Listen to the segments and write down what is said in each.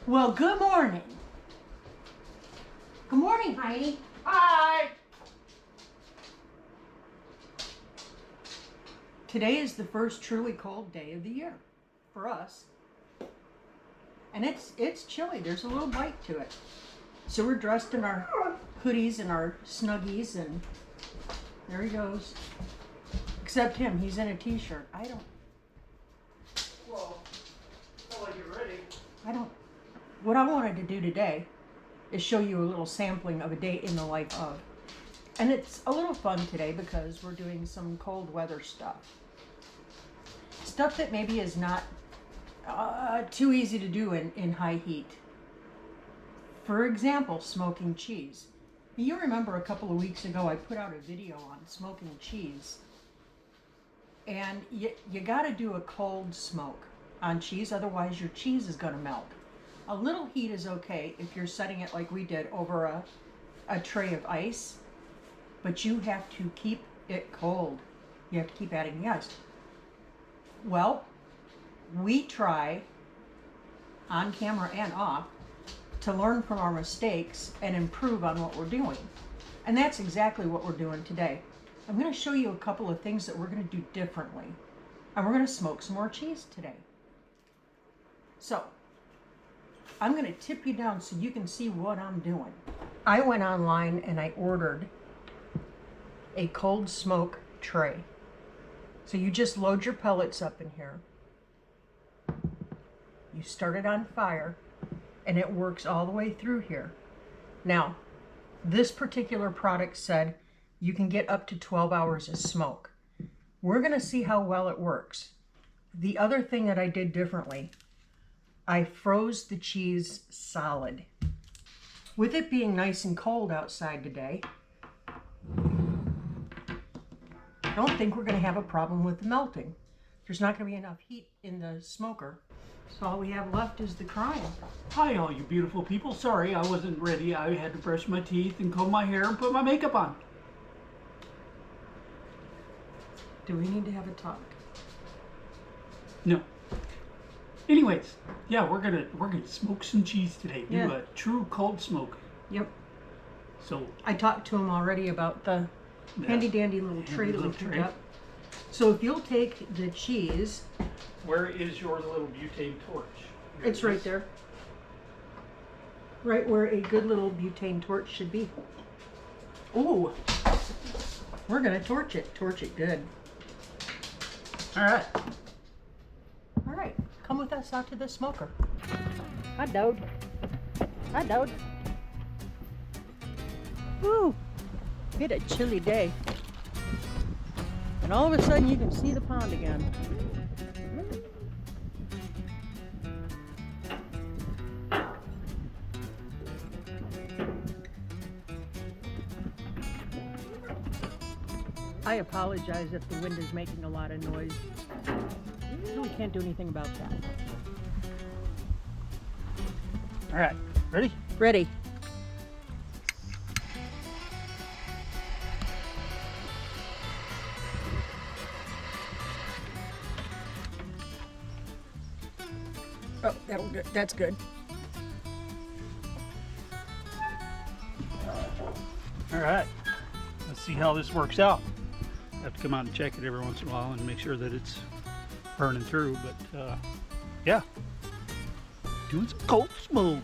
Well, good morning. Good morning, Heidi. Hi! Today is the first truly cold day of the year for us. And it's chilly. There's a little bite to it. So we're dressed in our hoodies and our snuggies, and there he goes. Except him, he's in a t-shirt. Well, I'll let you ready. What I wanted to do today is show you a little sampling of a day in the life of. And it's a little fun today because we're doing some cold weather stuff. Stuff that maybe is not too easy to do in high heat. For example, smoking cheese. You remember a couple of weeks ago I put out a video on smoking cheese. And you got to do a cold smoke on cheese, otherwise your cheese is going to melt. A little heat is okay if you're setting it like we did over a tray of ice, but you have to keep it cold. You have to keep adding the ice. Well, we try on camera and off to learn from our mistakes and improve on what we're doing. And that's exactly what we're doing today. I'm going to show you a couple of things that we're going to do differently. And we're going to smoke some more cheese today. So, I'm going to tip you down so you can see what I'm doing. I went online and I ordered a cold smoke tray. So you just load your pellets up in here. You start it on fire and it works all the way through here. Now, this particular product said you can get up to 12 hours of smoke. We're going to see how well it works. The other thing that I did differently, I froze the cheese solid. With it being nice and cold outside today, I don't think we're going to have a problem with the melting. There's not going to be enough heat in the smoker. So all we have left is the crime. Hi, all you beautiful people. Sorry, I wasn't ready. I had to brush my teeth and comb my hair and put my makeup on. Do we need to have a talk? No. Anyways, yeah, we're gonna smoke some cheese today. Do Yeah. a true cold smoke. Yep. So I talked to him already about the handy dandy little tray that we little picked tray. up. So if you'll take the cheese, where is your little butane torch? Here it's it right is. there. Right where a good little butane torch should be. Ooh, we're gonna torch it. Torch it good. All right. All right, come with us out to the smoker. Hi, Dode. Hi, Dode. Woo! We had a chilly day. And all of a sudden you can see the pond again. I apologize if the wind is making a lot of noise. We can't do anything about that. All right. Ready? Ready. Oh, that's good. All right. Let's see how this works out. I have to come out and check it every once in a while and make sure that it's burning through. But yeah, doing some cold smoke.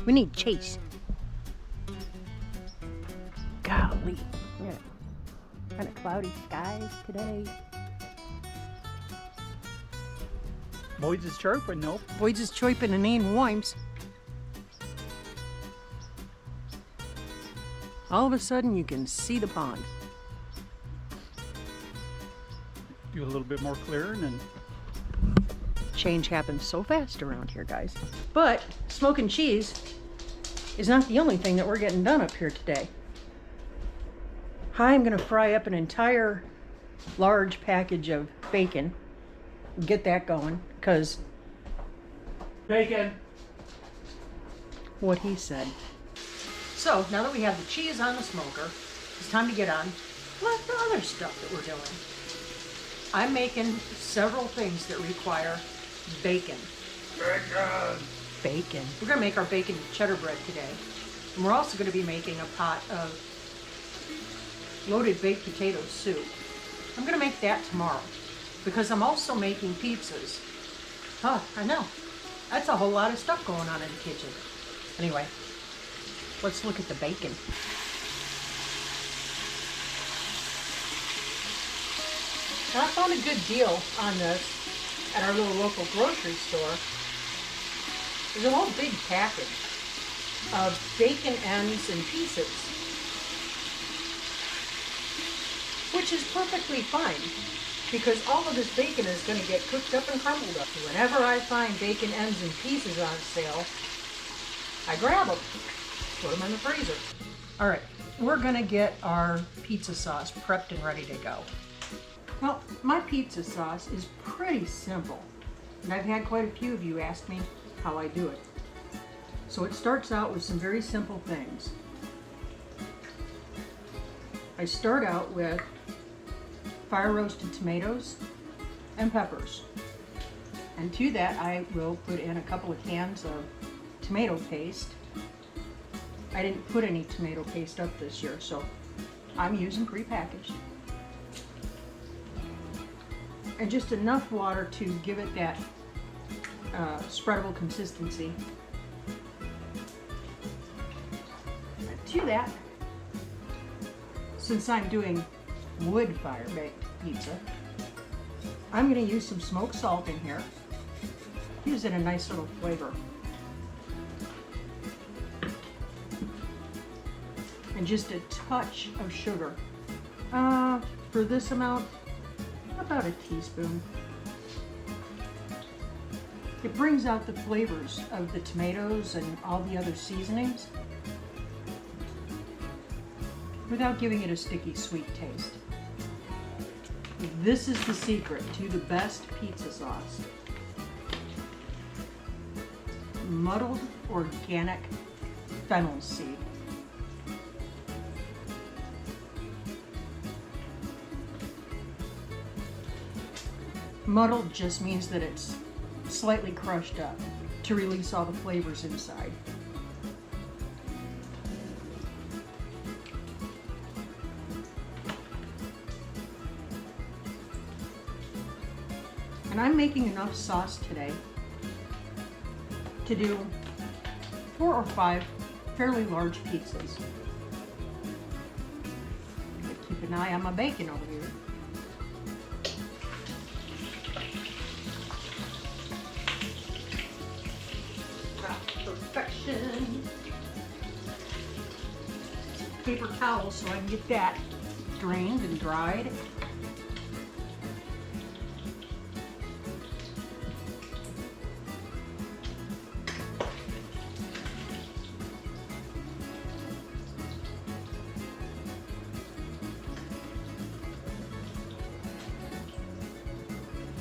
We need Chase. Golly. Yeah. Kind of cloudy skies today. Boys is chirping, nope. Boys is chirping and ain't worms. All of a sudden you can see the pond. Do a little bit more clearing and Change happens so fast around here, guys. But smoking cheese is not the only thing that we're getting done up here today. I'm gonna fry up an entire large package of bacon. Get that going, because bacon. what he said. So now that we have the cheese on the smoker, it's time to get on with the other stuff that we're doing. I'm making several things that require bacon. Bacon. We're gonna make our bacon cheddar bread today. And we're also gonna be making a pot of loaded baked potato soup. I'm gonna make that tomorrow because I'm also making pizzas. Huh, I know. That's a whole lot of stuff going on in the kitchen. Anyway, let's look at the bacon. Now, I found a good deal on this at our little local grocery store. There's a whole big package of bacon ends and pieces, which is perfectly fine because all of this bacon is going to get cooked up and crumbled up. Whenever I find bacon ends and pieces on sale, I grab them, put them in the freezer. All right, we're going to get our pizza sauce prepped and ready to go. Well, my pizza sauce is pretty simple, and I've had quite a few of you ask me how I do it. So it starts out with some very simple things. I start out with fire roasted tomatoes and peppers. And to that I will put in a couple of cans of tomato paste. I didn't put any tomato paste up this year, so I'm using prepackaged. And just enough water to give it that spreadable consistency. And to that, since I'm doing wood fire baked pizza, I'm going to use some smoked salt in here. Gives it a nice little flavor. And just a touch of sugar. For this amount, about a teaspoon. It brings out the flavors of the tomatoes and all the other seasonings without giving it a sticky sweet taste. This is the secret to the best pizza sauce. Muddled organic fennel seed. Muddled just means that it's slightly crushed up to release all the flavors inside. And I'm making enough sauce today to do 4 or 5 fairly large pizzas. But keep an eye on my bacon over here. Perfection. Paper towel so I can get that drained and dried.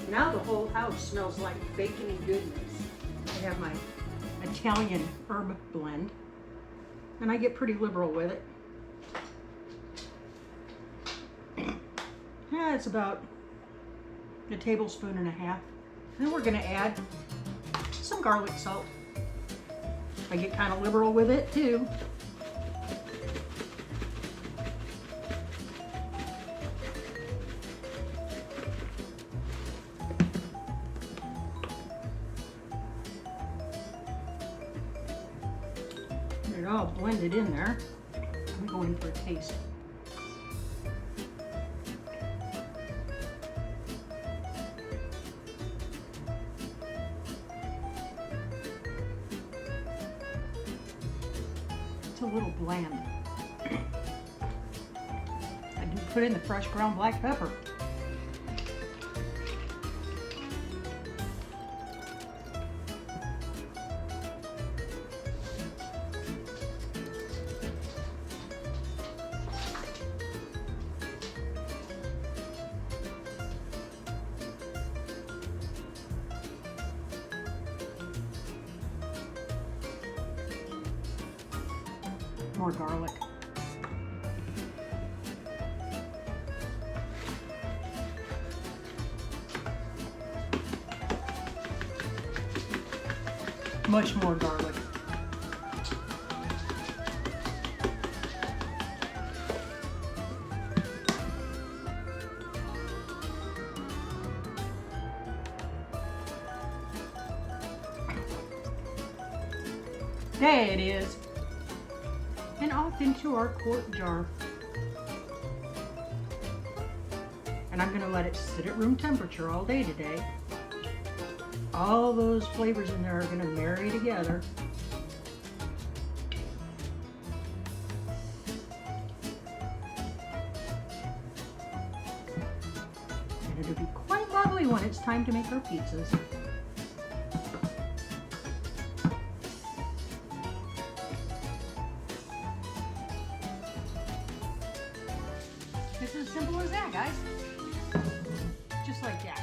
Now the whole house smells like bacony goodness. I have my Italian herb blend, and I get pretty liberal with it. Yeah, it's about a tablespoon and a half. Then we're going to add some garlic salt. I get kind of liberal with it too. It all blended in there. I'm going for a taste. It's a little bland. I do put in the fresh ground black pepper. More garlic. much more garlic. There it is. And off into our quart jar. And I'm gonna let it sit at room temperature all day today. All those flavors in there are gonna marry together. And it'll be quite lovely when it's time to make our pizzas. It's as simple as that, guys. Just like that.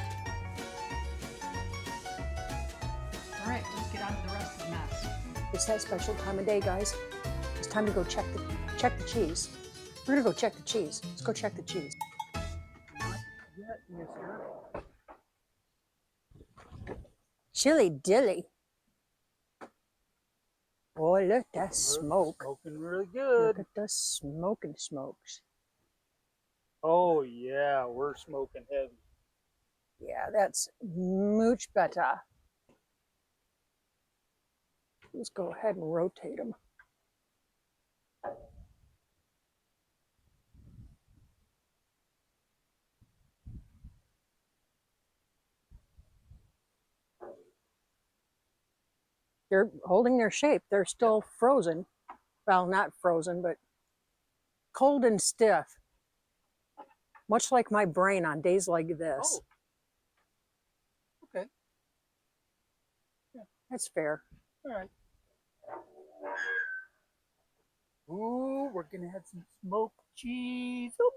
All right, let's get on to the rest of the mess. It's that special time of day, guys. It's time to go check the cheese. We're gonna go check the cheese. Let's go check the cheese. Chili dilly. Boy, look at that smoke. Smoking really Look good. at the smoking smokes. Oh yeah, we're smoking heavy. Yeah, that's much better. Let's go ahead and rotate them. They're holding their shape. They're still frozen. Well, not frozen, but cold and stiff. Much like my brain on days like this. Oh. Okay. That's fair. All right. Ooh, we're gonna have some smoked cheese. Oh.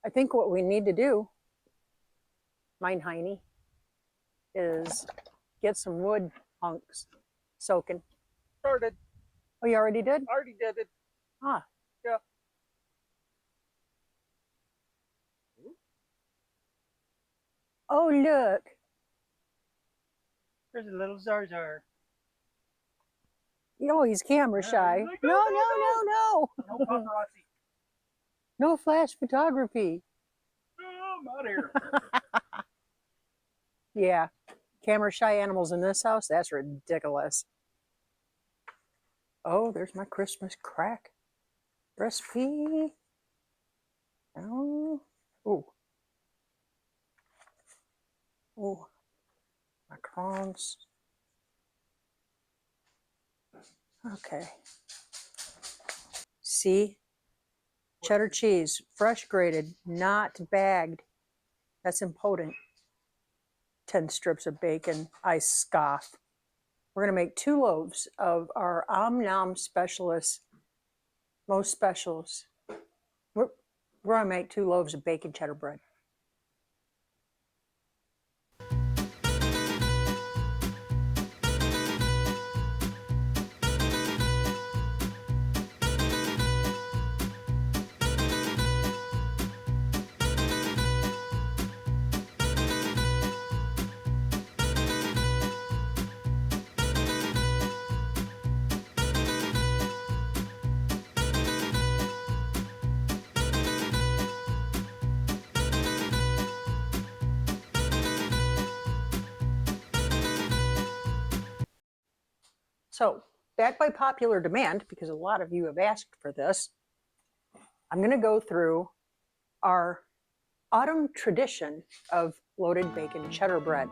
I think what we need to do, mein Heine, is get some wood hunks soaking. Started. Oh, you already did? Already did it. Ah. Yeah. Oh, look. There's a little Zarzar. You know, he's camera shy. Like, No, no, no, no, no. No paparazzi. No flash photography. Oh, I'm out of here. Yeah. Camera shy animals in this house? That's ridiculous. Oh, there's my Christmas crack recipe. Oh. Ooh. Oh. Macarons. Okay. See? Cheddar cheese, fresh grated, not bagged. That's impotent. 10 strips of bacon. I scoff. We're going to make 2 loaves of our Om Nom Specialist, most specials. We're going to make 2 loaves of bacon cheddar bread. So, back by popular demand, because a lot of you have asked for this, I'm going to go through our autumn tradition of loaded bacon cheddar bread.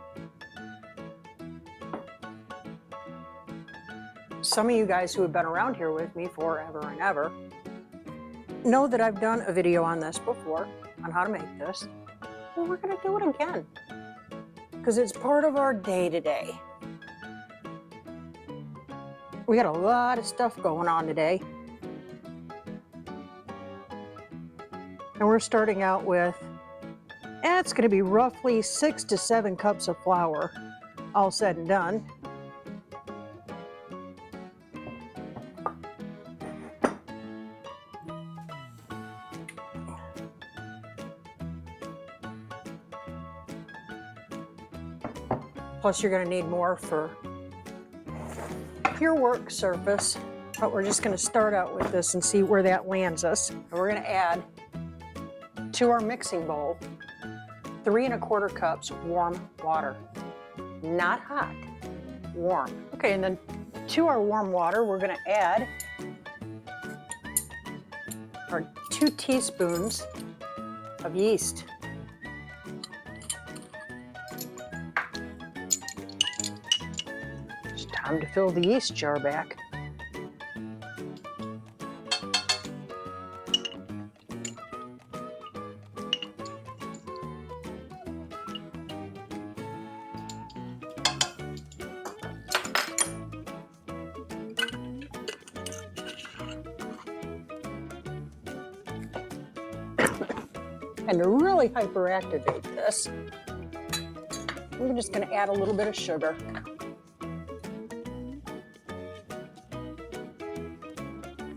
Some of you guys who have been around here with me forever and ever know that I've done a video on this before, on how to make this. Well, we're going to do it again, because it's part of our day today. We got a lot of stuff going on today. And we're starting out with, it's going to be roughly 6 to 7 cups of flour, all said and done. Plus you're going to need more for your work surface, but we're just gonna start out with this and see where that lands us. And we're gonna add to our mixing bowl 3 1/4 cups warm water. Not hot, warm. Okay, and then to our warm water, we're gonna add our 2 teaspoons of yeast. It's time to fill the yeast jar back. And to really hyperactivate this, we're just going to add a little bit of sugar.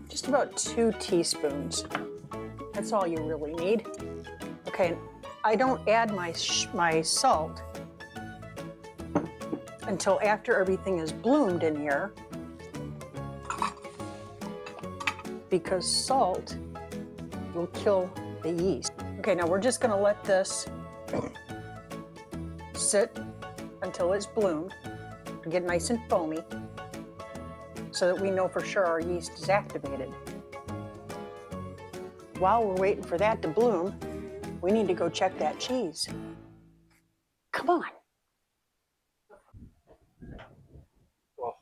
Just about 2 teaspoons. That's all you really need. Okay, I don't add my salt until after everything is bloomed in here, because salt will kill the yeast. Okay, now we're just gonna let this sit until it's bloomed to get nice and foamy so that we know for sure our yeast is activated. While we're waiting for that to bloom, we need to go check that cheese. Come on.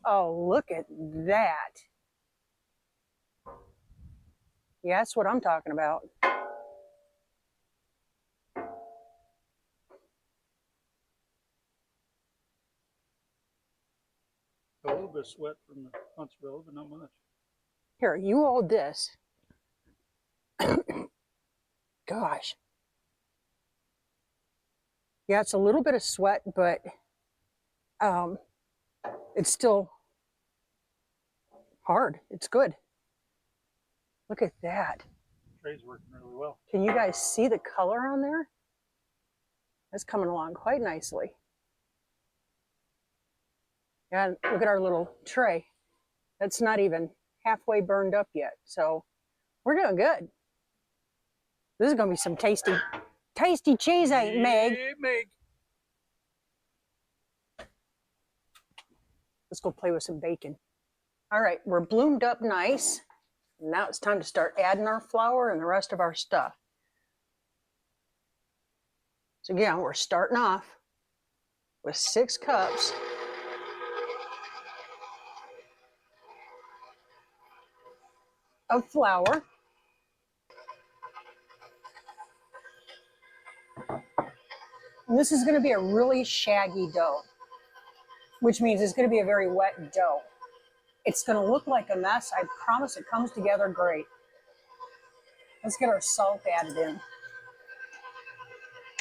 Oh, look at that. Yeah, that's what I'm talking about. A little bit of sweat from the Huntsville, but not much. Here, you hold this. Gosh. Yeah, it's a little bit of sweat, but it's still hard. It's good. Look at that. Tray's working really well. Can you guys see the color on there? That's coming along quite nicely. Yeah, and look at our little tray. That's not even halfway burned up yet. So we're doing good. This is gonna be some tasty, tasty cheese, ain't Meg? Yeah, Meg. Let's go play with some bacon. All right, we're bloomed up nice. Now it's time to start adding our flour and the rest of our stuff. So again, we're starting off with 6 cups of flour. And this is going to be a really shaggy dough, which means it's going to be a very wet dough. It's going to look like a mess. I promise it comes together great. Let's get our salt added in.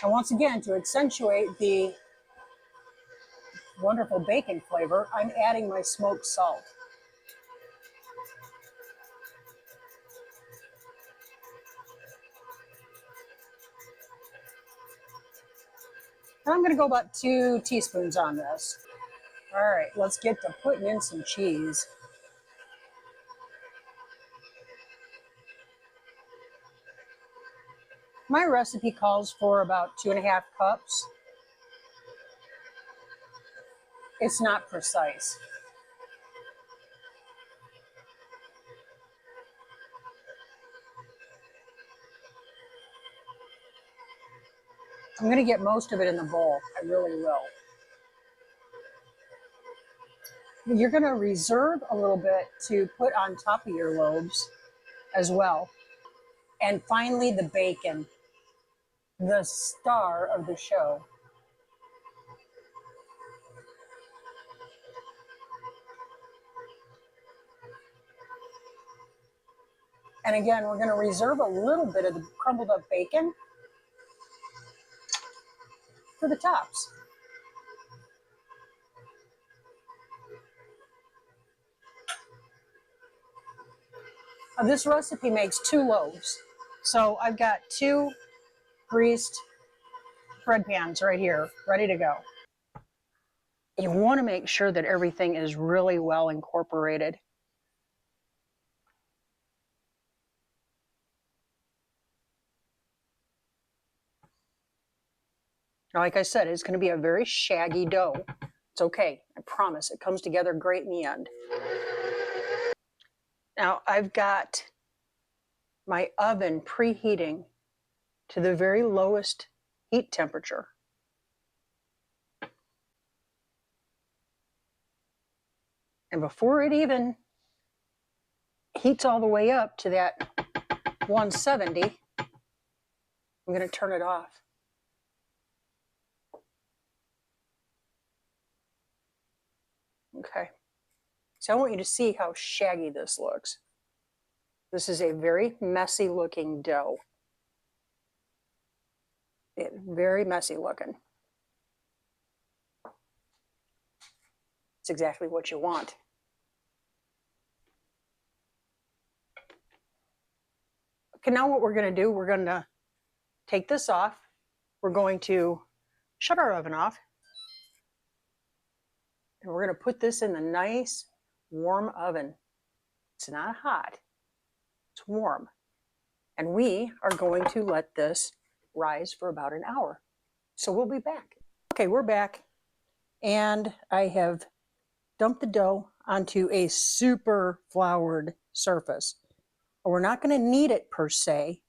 And once again, to accentuate the wonderful bacon flavor, I'm adding my smoked salt. And I'm going to go about 2 teaspoons on this. All right, let's get to putting in some cheese. My recipe calls for about 2½ cups. It's not precise. I'm going to get most of it in the bowl. I really will. You're going to reserve a little bit to put on top of your loaves as well. And finally, the bacon, the star of the show. And again, we're going to reserve a little bit of the crumbled up bacon for the tops. Now, this recipe makes 2 loaves. So I've got 2 greased bread pans right here, ready to go. You want to make sure that everything is really well incorporated. Now, like I said, it's going to be a very shaggy dough. It's okay. I promise. It comes together great in the end. Now, I've got my oven preheating to the very lowest heat temperature. And before it even heats all the way up to that 170, I'm going to turn it off. Okay. So I want you to see how shaggy this looks. This is a very messy looking dough. Very messy looking. It's exactly what you want. Okay, now what we're going to do, we're going to take this off. We're going to shut our oven off. And we're going to put this in the nice warm oven. It's not hot, it's warm. And we are going to let this rise for about an hour. So we'll be back. Okay, we're back. And I have dumped the dough onto a super floured surface. We're not going to knead it per se.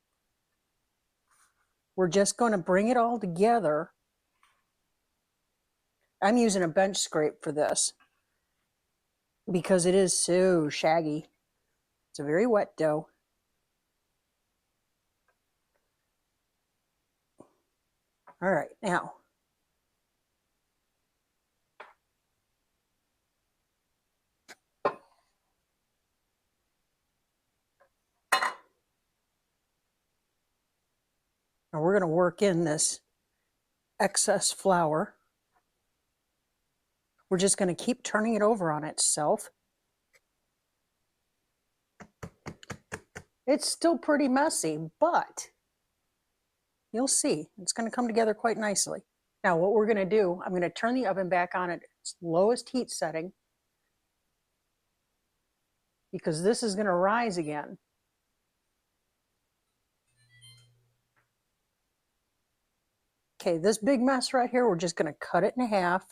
We're just going to bring it all together. I'm using a bench scrape for this because it is so shaggy. It's a very wet dough. All right, now we're going to work in this excess flour. We're just going to keep turning it over on itself. It's still pretty messy, but you'll see it's going to come together quite nicely. Now what we're going to do, I'm going to turn the oven back on at its lowest heat setting because this is going to rise again. Okay, this big mess right here, we're just going to cut it in half.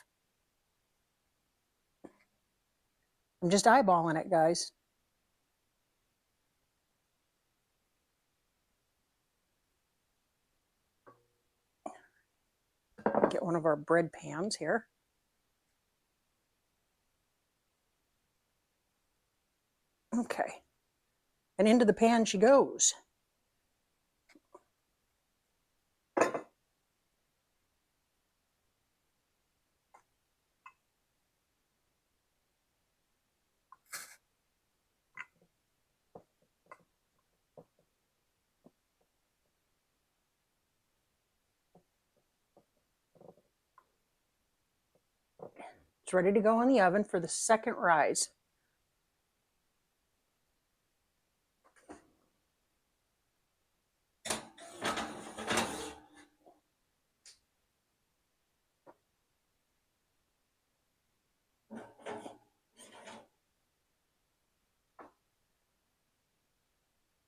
I'm just eyeballing it, guys. Get one of our bread pans here. Okay, and into the pan she goes. It's ready to go in the oven for the second rise.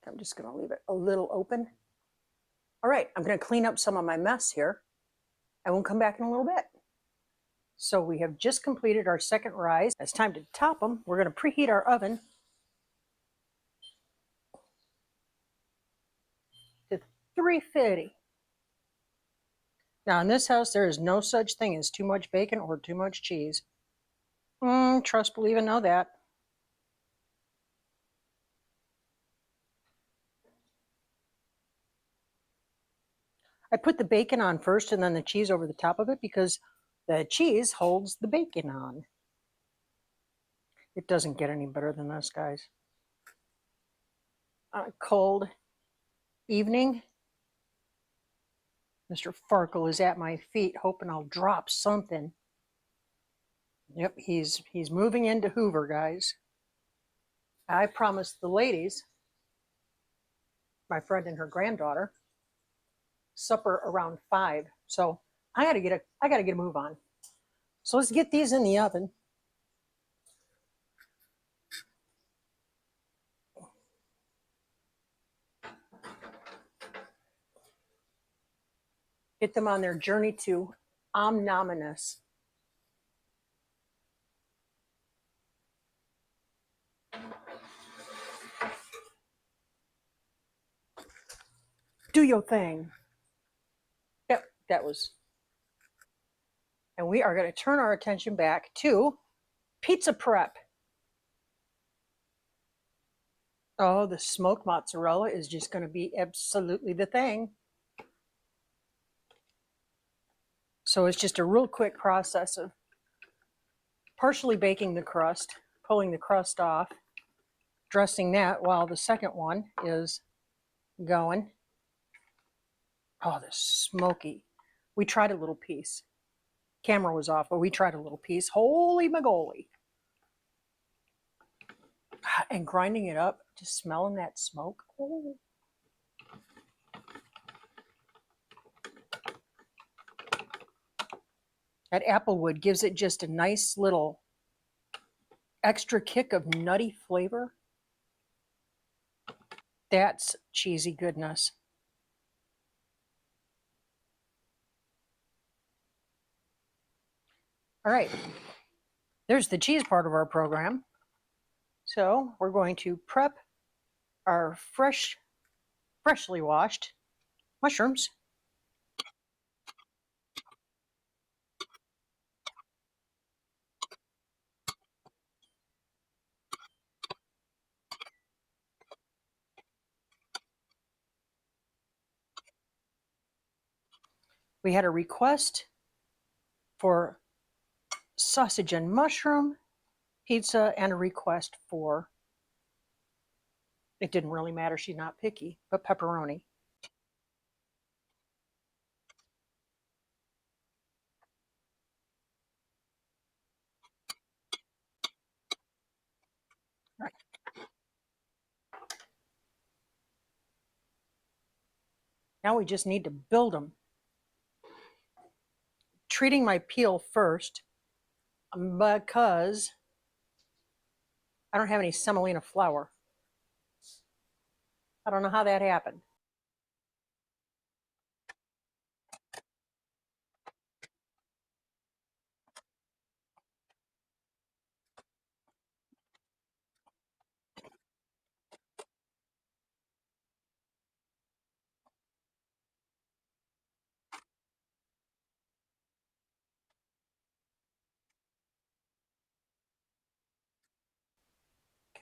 I'm just going to leave it a little open. All right, I'm going to clean up some of my mess here, and we'll come back in a little bit. So we have just completed our second rise. It's time to top them. We're going to preheat our oven to 350. Now in this house, there is no such thing as too much bacon or too much cheese. Trust, believe, and know that. I put the bacon on first and then the cheese over the top of it because the cheese holds the bacon on. It doesn't get any better than this, guys. On a cold evening, Mr. Farkle is at my feet hoping I'll drop something. Yep, he's moving into Hoover, guys. I promised the ladies, my friend and her granddaughter, supper around 5. So I gotta get a move on. So let's get these in the oven. Get them on their journey to omnominous. Do your thing. Yep, that was. And we are going to turn our attention back to pizza prep. Oh, the smoked mozzarella is just going to be absolutely the thing. So it's just a real quick process of partially baking the crust, pulling the crust off, dressing that while the second one is going. Oh, the smoky. We tried a little piece. Camera was off, but we tried a little piece. Holy moly. And grinding it up, just smelling that smoke. Oh. That applewood gives it just a nice little extra kick of nutty flavor. That's cheesy goodness. All right, there's the cheese part of our program. So we're going to prep our freshly washed mushrooms. We had a request for sausage and mushroom pizza and a request for, it didn't really matter, she's not picky, but pepperoni. Right. Now we just need to build them. Treating my peel first because I don't have any semolina flour. I don't know how that happened.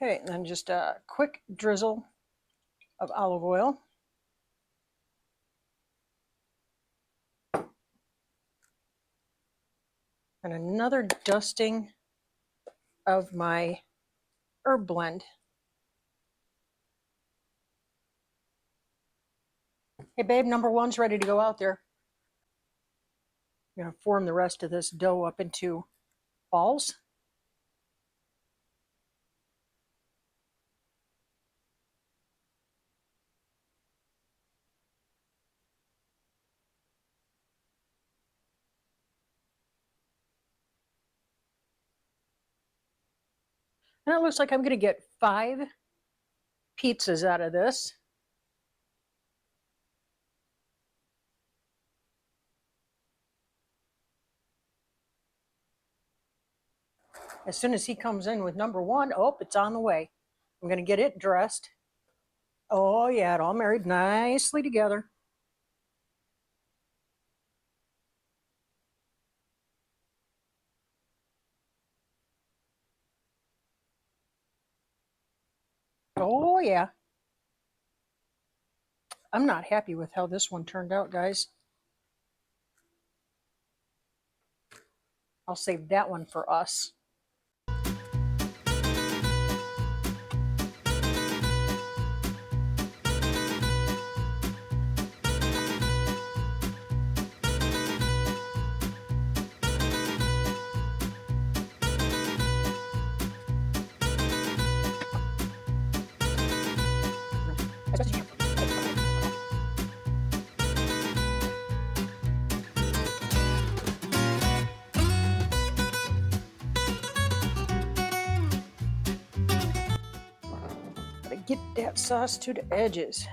Okay, and then just a quick drizzle of olive oil. And another dusting of my herb blend. Hey babe, number one's ready to go out there. I'm going to form the rest of this dough up into balls. And it looks like I'm going to get 5 pizzas out of this. As soon as he comes in with number one, oh, it's on the way. I'm going to get it dressed. Oh, yeah, it all married nicely together. Oh, yeah. I'm not happy with how this one turned out, guys. I'll save that one for us. get that sauce to the edges.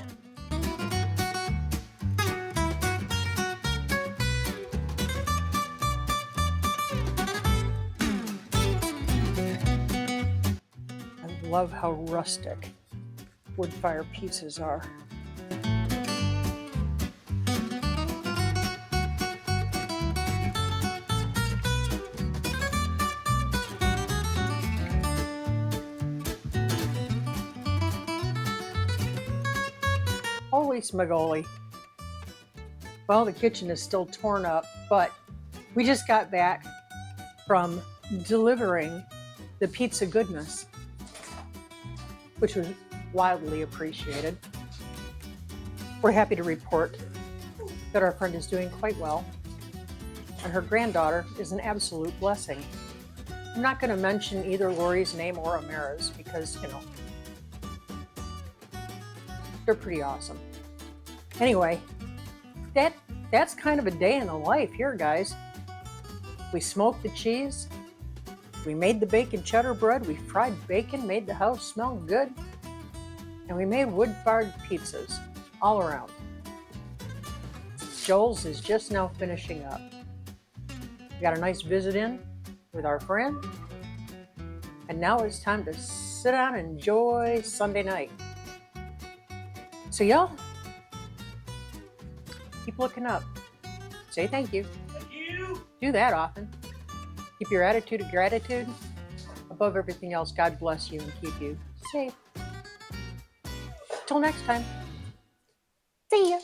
I love how rustic wood fire pizzas are. Holy smigoli. Well, the kitchen is still torn up, but we just got back from delivering the pizza goodness, which was wildly appreciated. We're happy to report that our friend is doing quite well, and her granddaughter is an absolute blessing. I'm not going to mention either Lori's name or Amara's because, you know, they're pretty awesome. Anyway, that's kind of a day in the life here, guys. We smoked the cheese, we made the bacon cheddar bread, we fried bacon, made the house smell good, and we made wood-fired pizzas all around. Joel's is just now finishing up. We got a nice visit in with our friend, and now it's time to sit down and enjoy Sunday night. So y'all, keep looking up. Say thank you. Thank you. Do that often. Keep your attitude of gratitude. Above everything else, God bless you and keep you safe. Till next time. See ya.